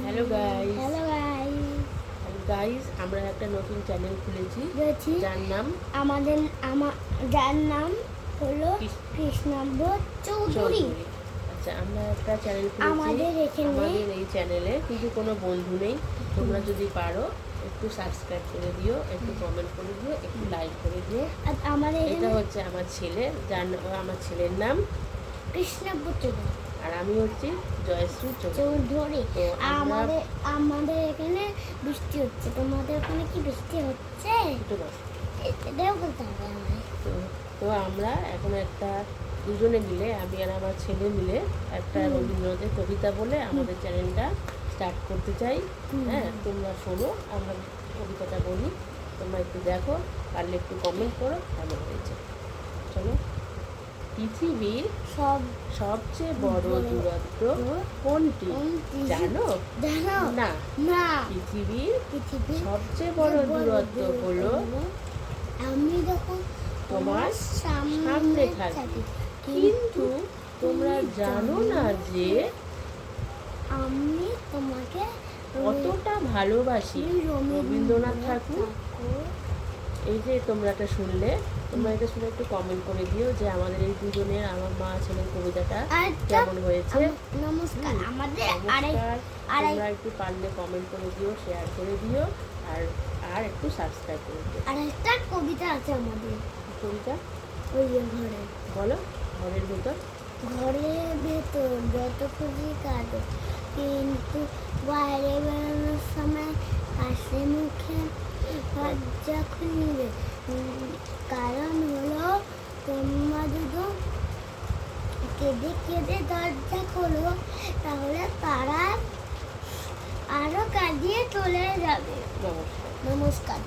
Hello guys, hello guys আমরা একটা নতুন চ্যানেল খুলেছি যার নাম যার নাম হলো কৃষ্ণাম্বর চৌধুরী। আচ্ছা, আমরা একটা চ্যানেল খুলেছি। আমাদের এই চ্যানেলে কিন্তু কোনো বন্ধু নেই। তোমরা যদি পারো একটু সাবস্ক্রাইব করে দিও, একটু কমেন্ট করে দিও, একটু লাইক করে দিও। এটা হচ্ছে আমার ছেলে, আমার ছেলের নাম কৃষ্ণাম্বর চৌধুরী আর আমি হচ্ছি জয়শ্রী চৌধুরী। তো আমাদের এখানে বৃষ্টি হচ্ছে, তোমাদের ওখানে কি বৃষ্টি হচ্ছে? এটাও বলতে হবে আমায়। তো আমরা এখন একটা দুজনে মিলে, আমি আর আমার ছেলে মিলে একটা রবীন্দ্রনাথের কবিতা বলে আমাদের চ্যানেলটা স্টার্ট করতে চাই। হ্যাঁ, তোমরা শোনো, আমরা কবিতাটা বলি, তোমরা একটু দেখো, পারলে একটু কমেন্ট করো কেমন হয়েছে। চলো। পৃথিবীর সবচেয়ে বড় দূরত্ব কোনটি জানো? না। পৃথিবীর সবচেয়ে বড় দূরত্ব হলো আমি যখন তোমার সামনে থাকি, কিন্তু তোমরা জানো না যে আমি তোমাকে কতটা ভালোবাসি। রবীন্দ্রনাথ ঠাকুর। এই যে তোমরা এটা শুনলে, তোমরা এটা শুনে একটু কমেন্ট করে দিও যে আমাদের এই দুজনের, আমার মা ছেলের কবিতাটা কেমন হয়েছে। নমস্কার। তোমরা একটু পারলে কমেন্ট করে দিও, শেয়ার করে দিও, আর একটু সাবস্ক্রাইব করে দিও। আর একটা কবিতা আছে আমাদের। কবিতা ওই যে ঘরে বলো। ঘরের ভেতর যত খুশি কাঁদো, কিন্তু বাইরে বেরোনোর সময় হাসি মুখে দরজা খুলবে। কারণ হলো তোমরা যদি কেঁদে কেঁদে দরজা খোলো, তাহলে তারা আরো কাঁদিয়ে চলে যাবে। নমস্কার।